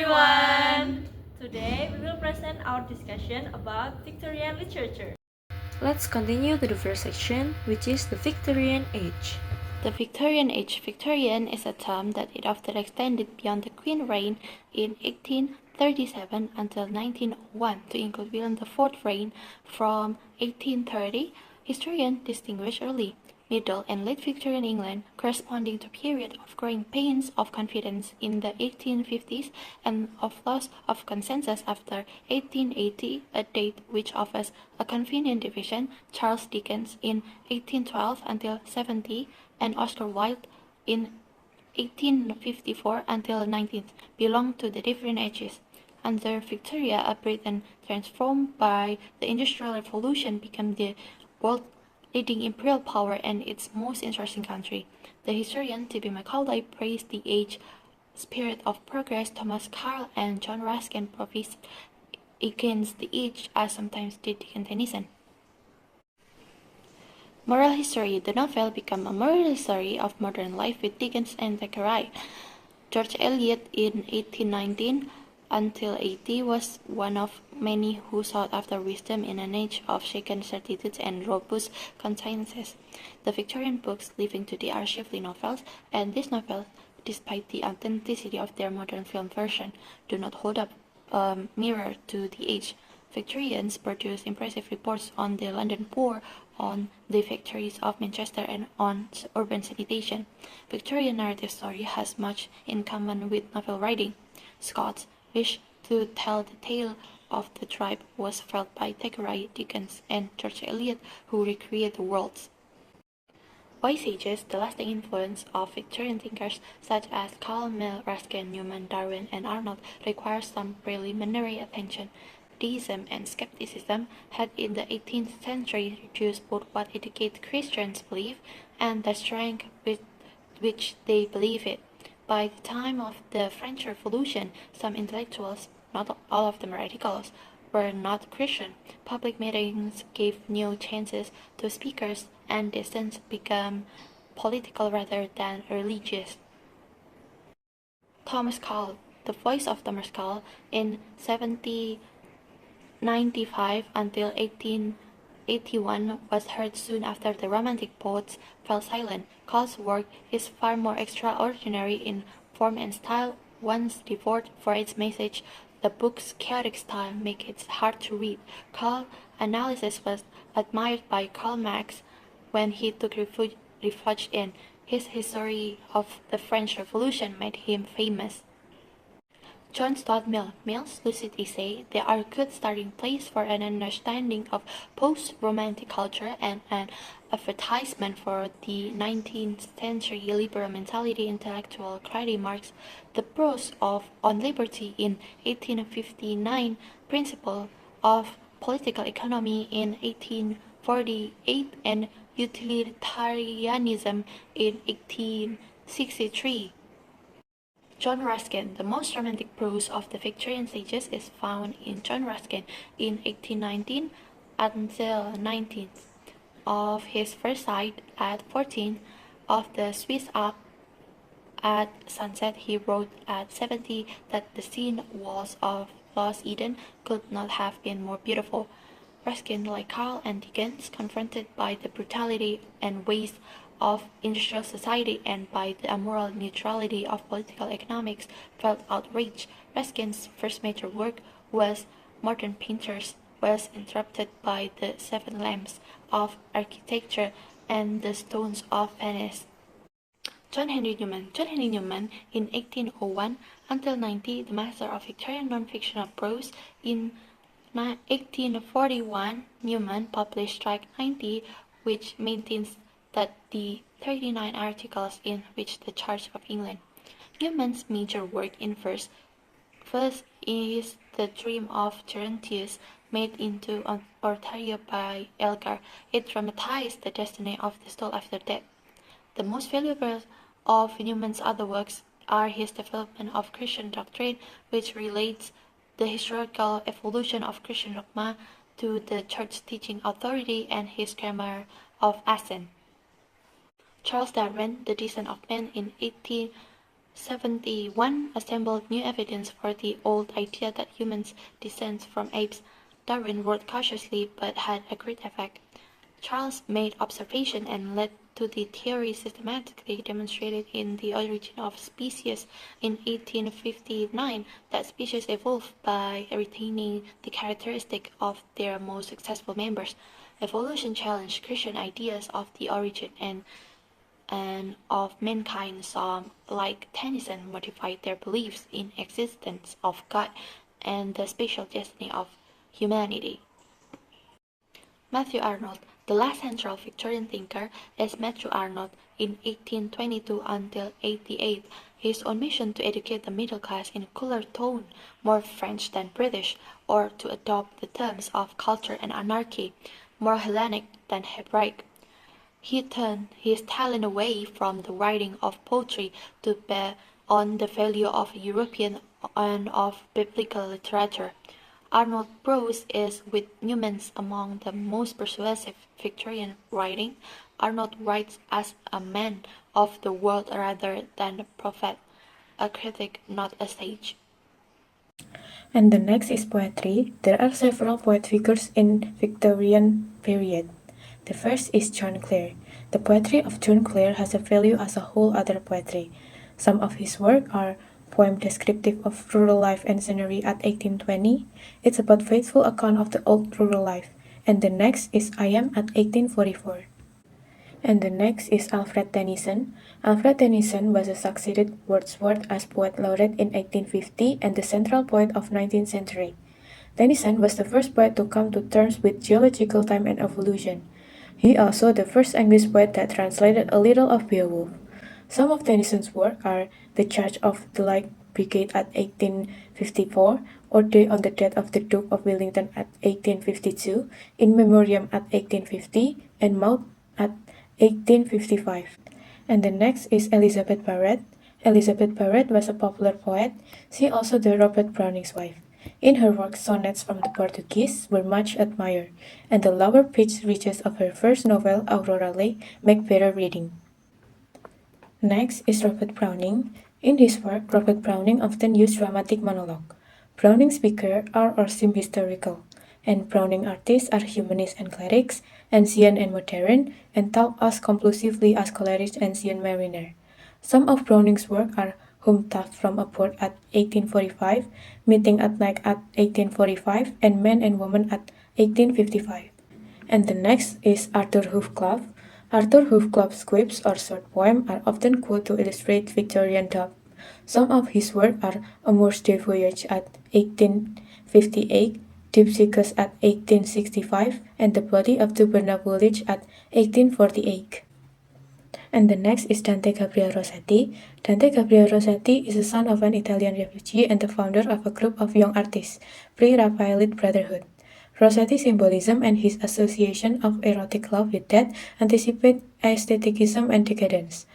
everyone! Today we will present our discussion about Victorian literature. Let's continue to the first section, which is the Victorian Age. The Victorian Age. Victorian is a term that it often extended beyond the Queen reign in 1837 until 1901 to include William IV's reign from 1830. Historians distinguish early, middle, and late Victorian England, corresponding to a period of growing pains of confidence in the 1850s and of loss of consensus after 1880, a date which offers a convenient division. Charles Dickens in 1812 until 70 and Oscar Wilde in 1854 until 19th belong to the different ages. Under Victoria, a Britain transformed by the Industrial Revolution became the world leading imperial power and its most interesting country. The historian T.B. Macaulay praised the age spirit of progress. Thomas Carlyle and John Ruskin prophesied against the age, as sometimes did Dickens Tennyson. Moral history. The novel became a moral history of modern life with Dickens and Thackeray. George Eliot in 1819 until 80 was one of many who sought after wisdom in an age of shaken certitudes and robust consciences. The Victorian books living today are chiefly novels, and these novels, despite the authenticity of their modern film version, do not hold up a mirror to the age. Victorians produced impressive reports on the London poor, on the factories of Manchester, and on urban sanitation. Victorian narrative story has much in common with novel writing. Scott's wish to tell the tale of the tribe was felt by Thackeray, Dickens, and George Eliot, who recreate the worlds. Wise sages, the lasting influence of Victorian thinkers such as Carlyle, Mill, Ruskin, Newman, Darwin, and Arnold, requires some preliminary attention. Deism and skepticism had in the 18th century reduced both what educated Christians believe and the strength with which they believe it. By the time of the French Revolution, some intellectuals, not all of them radicals, were not Christian. Public meetings gave new chances to speakers, and dissent became political rather than religious. Thomas Carlyle. The voice of Thomas Carlyle in 1795 until 1881 was heard soon after the Romantic poets fell silent. Carlyle's work is far more extraordinary in form and style. Once devoid for its message, the book's chaotic style makes it hard to read. Carlyle's analysis was admired by Karl Marx when he took refuge in his history of the French Revolution made him famous. John Stuart Mill. Mill's lucid essay, they are a good starting place for an understanding of post-romantic culture and an advertisement for the 19th century liberal mentality. Intellectual critic marks the prose of On Liberty in 1859, Principle of Political Economy in 1848, and Utilitarianism in 1863. John Ruskin. The most romantic prose of the Victorian sages is found in John Ruskin in 1819 until 19th. Of his first sight at 14, of the Swiss Alps at sunset, he wrote at 70 that the scene walls of Lost Eden could not have been more beautiful. Ruskin, like Carlyle and Dickens, confronted by the brutality and waste of industrial society and by the immoral neutrality of political economics, felt outraged. Ruskin's first major work was Modern Painters, was interrupted by the Seven Lamps of Architecture and the Stones of Venice. John Henry Newman. John Henry Newman, in 1801 until 90, the master of Victorian non-fictional prose. In 1841, Newman published Strike 90, which maintains that the 39 articles in which the Church of England. Newman's major work in verse is The Dream of Gerontius, made into an oratorio by Elgar. It dramatized the destiny of the soul after death. The most valuable of Newman's other works are his development of Christian doctrine, which relates the historical evolution of Christian dogma to the church teaching authority, and his grammar of assent. Charles Darwin, The Descent of Man in 71 assembled new evidence for the old idea that humans descend from apes. Darwin worked cautiously but had a great effect. Charles made observation and led to the theory systematically demonstrated in The Origin of Species in 1859 that species evolve by retaining the characteristics of their most successful members. Evolution challenged Christian ideas of the origin and of mankind. Some, like Tennyson, modified their beliefs in existence of God and the special destiny of humanity. Matthew Arnold, the last central Victorian thinker, is Matthew Arnold in 1822 until 88. His own mission to educate the middle class in a cooler tone, more French than British, or to adopt the terms of culture and anarchy, more Hellenic than Hebraic. He turned his talent away from the writing of poetry to bear on the value of European and of biblical literature. Arnold's prose is, with Newman's, among the most persuasive Victorian writing. Arnold writes as a man of the world rather than a prophet, a critic, not a sage. And the next is poetry. There are several poet figures in Victorian period. The first is John Clare. The poetry of John Clare has a value as a whole other poetry. Some of his work are poem descriptive of rural life and scenery at 1820. It's about faithful account of the old rural life. And the next is I Am at 1844. And the next is Alfred Tennyson. Alfred Tennyson was a succeeded Wordsworth as poet laureate in 1850 and the central poet of 19th century. Tennyson was the first poet to come to terms with geological time and evolution. He also the first English poet that translated a little of Beowulf. Some of Tennyson's work are The Charge of the Light Brigade at 1854, or Day on the Death of the Duke of Wellington at 1852, In Memoriam at 1850, and Maud at 1855. And the next is Elizabeth Barrett. Elizabeth Barrett was a popular poet. She also the Robert Browning's wife. In her work, sonnets from the Portuguese were much admired, and the lower pitched reaches of her first novel, Aurora Lake, make better reading. Next is Robert Browning. In his work, Robert Browning often used dramatic monologue. Browning speakers are or seem historical, and Browning artists are humanists and clerics, ancient and modern, and talk as conclusively as Coleridge Ancient Mariner. Some of Browning's work are Home Taft from a Port at 1845, Meeting at Night at 1845, and Man and Woman at 1855. And the next is Arthur Hoofclough. Arthur Hoofclough's quips or short poems are often quoted to illustrate Victorian dub. Some of his work are Amour's Day Voyage at 1858, Dipsychus at 1865, and The Body of the Bernabulage at 1848. And the next is Dante Gabriel Rossetti. Dante Gabriel Rossetti is the son of an Italian refugee and the founder of a group of young artists, Pre-Raphaelite Brotherhood. Rossetti's symbolism and his association of erotic love with death anticipate aestheticism and decadence.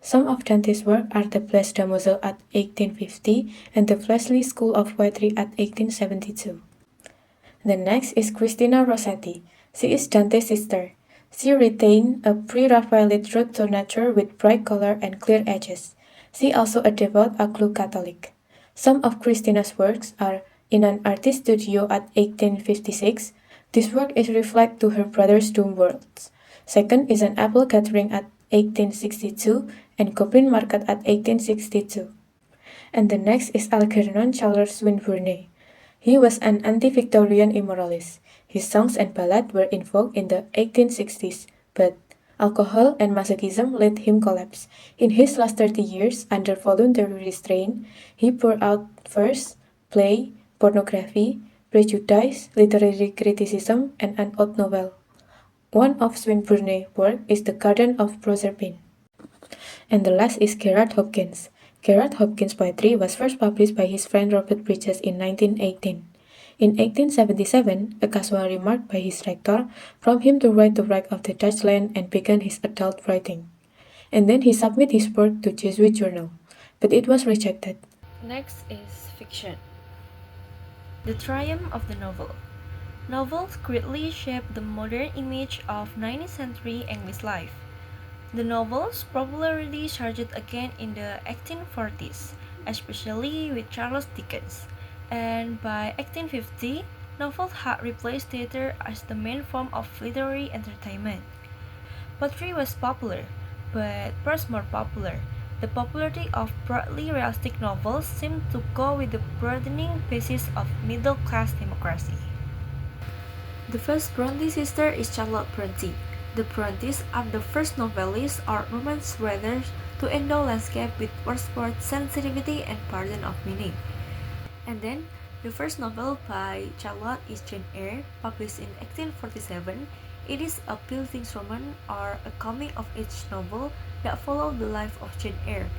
Some of Dante's work are The Blessed Damozel at 1850 and The Fleshly School of Poetry at 1872. The next is Christina Rossetti. She is Dante's sister. She retained a pre-Raphaelite root to nature with bright color and clear edges. She also a devout Anglo Catholic. Some of Christina's works are In an Artist Studio at 1856. This work is reflect to her brother's Doom Worlds. Second is An Apple Gathering at 1862 and Goblin Market at 1862. And the next is Algernon Charles Swinburne. He was an anti-Victorian immoralist. His songs and ballads were in vogue in the 1860s, but alcohol and masochism let him collapse. In his last 30 years, under voluntary restraint, he poured out verse, play, pornography, prejudice, literary criticism, and an odd novel. One of Swinburne's work is The Garden of Proserpine. And the last is Gerard Hopkins. Gerard Hopkins' poetry was first published by his friend Robert Bridges in 1918. In 1877, a casual remark by his rector prompted him to write the wreck of the Dutch land and began his adult writing. And then he submitted his work to Jesuit journal, but it was rejected. Next is fiction. The triumph of the novel. Novels greatly shaped the modern image of 19th century English life. The novel's popularity surged again in the 1840s, especially with Charles Dickens, and by 1850, novels had replaced theater as the main form of literary entertainment. Poetry was popular, but prose more popular. The popularity of broadly realistic novels seemed to go with the broadening basis of middle-class democracy. The first Bronte sister is Charlotte Bronte. The Brontes are the first novelists or romance writers to endow landscape with Wordsworth's sensitivity and burden of meaning. And then, the first novel by Charlotte is Jane Eyre, published in 1847. It is a Bildungsroman or a coming-of-age novel that follows the life of Jane Eyre.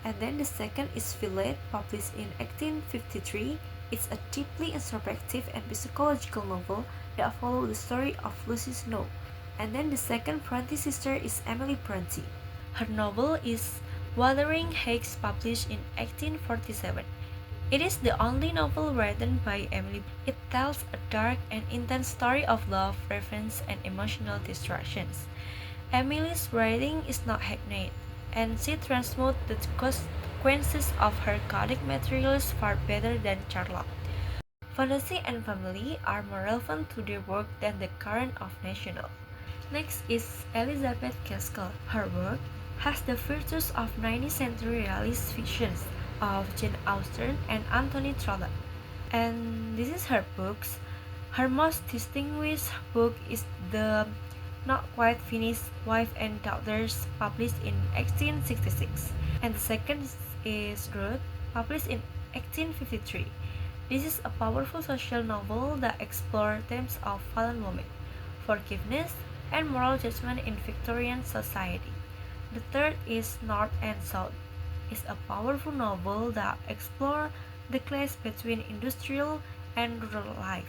And then the second is Villette, published in 1853. It's a deeply introspective and psychological novel that follows the story of Lucy Snow. And then the second Bronte sister is Emily Bronte. Her novel is Wuthering Heights, published in 1847. It is the only novel written by Emily. It tells a dark and intense story of love, revenge, and emotional distractions. Emily's writing is not hackneyed, and she transmutes the consequences of her chaotic materials far better than Charlotte. Fantasy and family are more relevant to their work than the current of national. Next is Elizabeth Gaskell. Her work has the virtues of 19th century realist fictions of Jane Austen and Anthony Trollope. And this is her books. Her most distinguished book is the Not Quite Finished Wife and Daughters, published in 1866. And the second is Ruth, published in 1853. This is a powerful social novel that explores themes of fallen women, forgiveness, and moral judgment in Victorian society. The third is North and South. It's a powerful novel that explores the clash between industrial and rural life.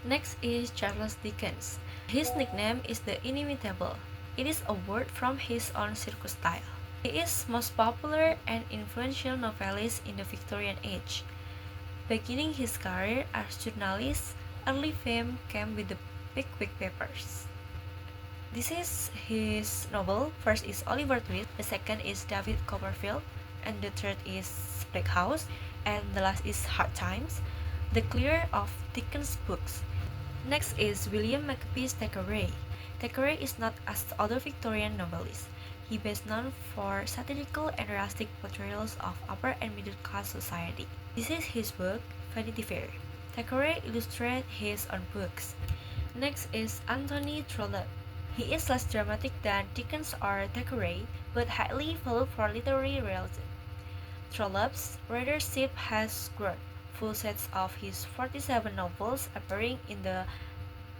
Next is Charles Dickens. His nickname is the Inimitable. It is a word from his own circus style. He is most popular and influential novelist in the Victorian age. Beginning his career as journalist, early fame came with the Pict papers. This is his novel. First is Oliver Twist, the second is David Copperfield, and the third is Black House, and the last is Hard Times, the clear of Dickens' books. Next is William Makepeace Thackeray. Thackeray is not as other Victorian novelists. He is best known for satirical and realistic portrayals of upper and middle class society. This is his book, Vanity Fair. Thackeray illustrates his own books. Next is Anthony Trollope. He is less dramatic than Dickens or Thackeray, but highly valued for literary realism. Trollope's readership has grown. Full sets of his 47 novels appearing in the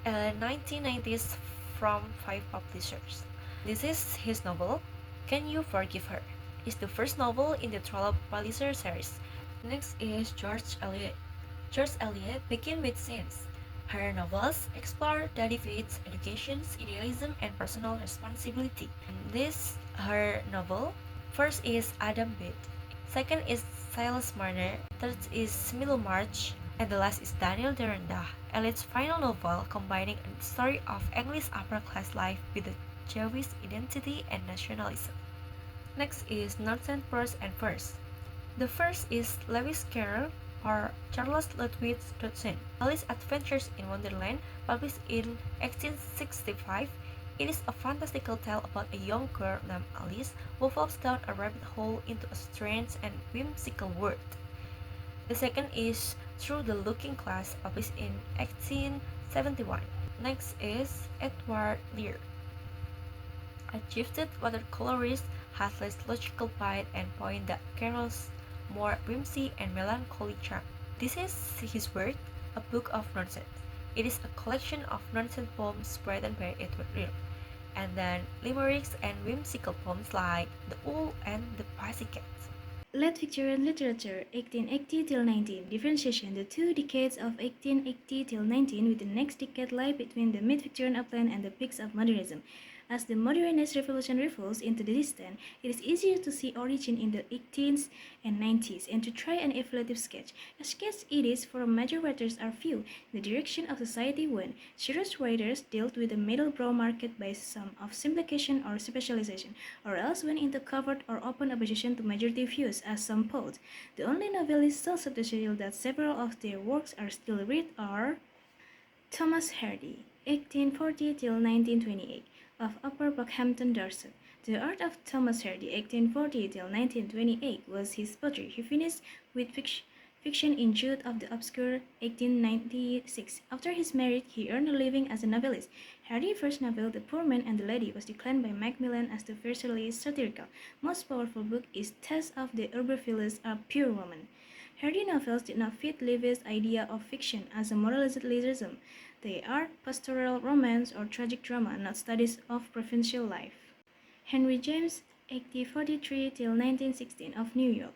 1990s from 5 publishers. This is his novel, Can You Forgive Her? It's the first novel in the Trollope Pulitzer series. Next is George Eliot. George Eliot began with Sense. Her novels explore daddy faith, education, idealism, and personal responsibility. This her novel. First is Adam Bede. Second is Silas Marner. Third is Middlemarch. And the last is Daniel Deronda, Eliot's final novel combining a story of English upper-class life with the Jewish identity and nationalism. Next is Northern Prose and Verse. The first is Lewis Carroll or Charles Ludwig Dodson, Alice's Adventures in Wonderland, published in 1865. It is a fantastical tale about a young girl named Alice who falls down a rabbit hole into a strange and whimsical world. The second is Through the Looking Glass, published in 1871. Next is Edward Lear. A gifted watercolorist, has less logical bite and point than Carroll's more whimsy and melancholy charm. This is his work, A Book of Nonsense. It is a collection of nonsense poems written by Edward Lear, and then limericks and whimsical poems like The Owl and the Pussycat. Late Victorian literature, 1880 till 19. Differentiation: the two decades of 1880 till 19, with the next decade lie between the mid-Victorian upland and the peaks of modernism. As the modernist revolution revolves into the distant, it is easier to see origin in the 18th and 90s and to try an evaluative sketch. A sketch it is, for major writers are few, the direction of society went. Serious writers dealt with the middle-brow market by some of simplification or specialization, or else went into covert or open opposition to majority views, as some poets. The only novelists so substantial that several of their works are still read are Thomas Hardy, 1840 till 1928, of Upper Buckhampton, Dorset. The Art of Thomas Hardy, 1840 till 1928, was his poetry. He finished with fiction in Jude of the Obscure, 1896. After his marriage, he earned a living as a novelist. Hardy's first novel, The Poor Man and the Lady, was declined by Macmillan as the fiercely satirical. Most powerful book is Test of the Uberphilus, a Pure Woman. Hardy novels did not fit Levy's idea of fiction as a moralistic lyricism. They are pastoral romance or tragic drama, not studies of provincial life. Henry James, 1843 till 1916, of New York.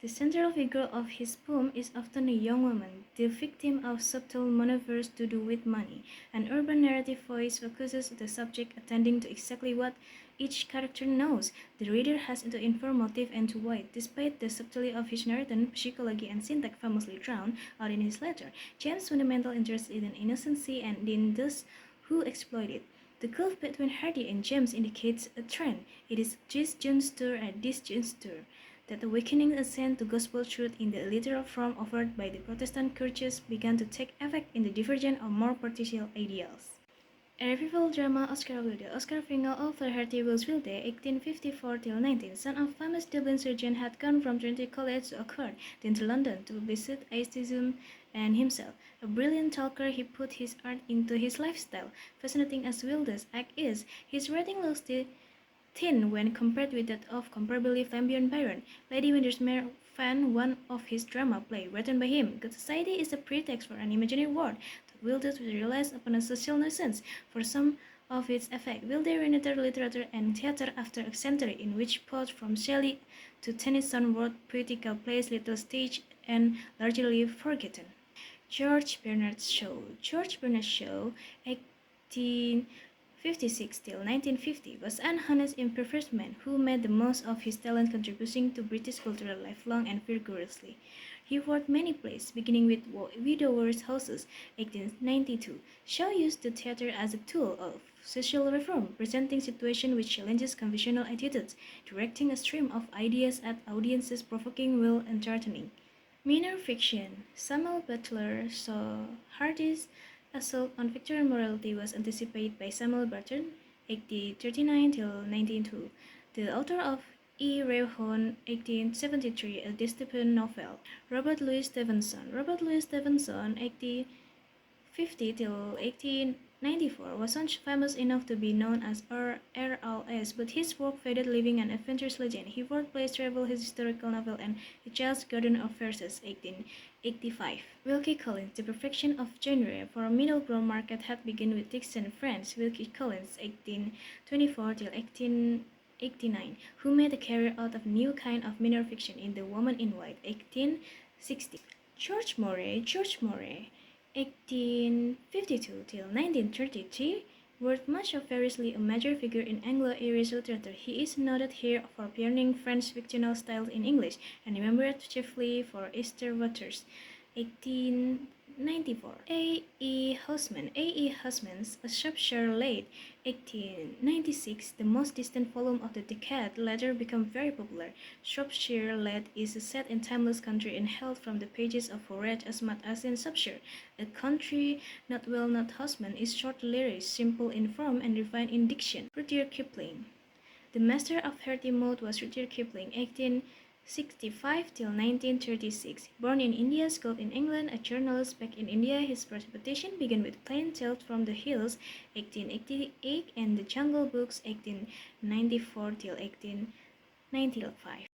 The central figure of his poem is often a young woman, the victim of subtle maneuvers to do with money. An urban narrative voice focuses the subject, attending to exactly what each character knows. The reader has to infer motive and to why. Despite the subtlety of his narrative, psychology and syntax famously drowned out in his letter, James' fundamental interest is in innocency and in those who exploit it. The gulf between Hardy and James indicates a trend. It is this juncture and this juncture that the awakening ascent to gospel truth in the literal form offered by the Protestant churches began to take effect in the divergent or more partial ideals. A revival drama, Oscar Wilde. Oscar Fingal, author Hardy Wills Wilde, 1854 till 19, son of famous Dublin surgeon, had gone from Trinity College to Oxford, then to London to visit aestheticism and himself. A brilliant talker, he put his art into his lifestyle. Fascinating as Wilde's act is, his writing looks thin when compared with that of comparably flamboyant Byron. Lady Windermere found one of his drama play written by him. Good society is a pretext for an imaginary world that Wilde relies upon a social nuisance for some of its effect. Wilde reentered literature and theatre after a century in which poets from Shelley to Tennyson wrote poetical plays little staged and largely forgotten. George Bernard Shaw. George Bernard Shaw, 1856 till 1950, was an honest, imperfect man who made the most of his talent, contributing to British culture lifelong and vigorously. He wrote many plays, beginning with Widowers' Houses, 1892. Shaw used the theatre as a tool of social reform, presenting situations which challenges conventional attitudes, directing a stream of ideas at audiences, provoking will entertaining. Minor fiction. Samuel Butler saw Hardy's assault on Victorian morality was anticipated by Samuel Barton, 1839 till 1902, the author of E. Rehon, 1873, a dystopian novel. Robert Louis Stevenson. Robert Louis Stevenson, 1850 till 1894, was not famous enough to be known as RLS, but his work faded, leaving an adventurous legend. He wrote plays, travel, his historical novel, and A Child's Garden of Verses, 1885. Wilkie Collins, the perfection of genre for a middle-grown market, had begun with Dixon, France. Wilkie Collins, 1824 till 1889, who made a career out of a new kind of minor fiction in The Woman in White, 1860. George Moray. George Moray, 1852 till 1933, worth much of variously a major figure in Anglo-Irish literature. He is noted here for pioneering French fictional styles in English, and remembered chiefly for Esther Waters, 1894. A. E. Husman. A. E. Husman's A Shropshire Lad, 1896, the most distant volume of the decade, later became very popular. Shropshire Lad is set in timeless country and held from the pages of Horace as much as in Shropshire. A country not well known Husman is short lyric, simple in form and refined in diction. Rudyard Kipling. The master of hearty mode was Rudyard Kipling, 1865 till 1936. Born in India, schooled in England, a journalist back in India, his first reputation began with Plain Tales from the Hills, 1888, and The Jungle Books, 1894 till 1895.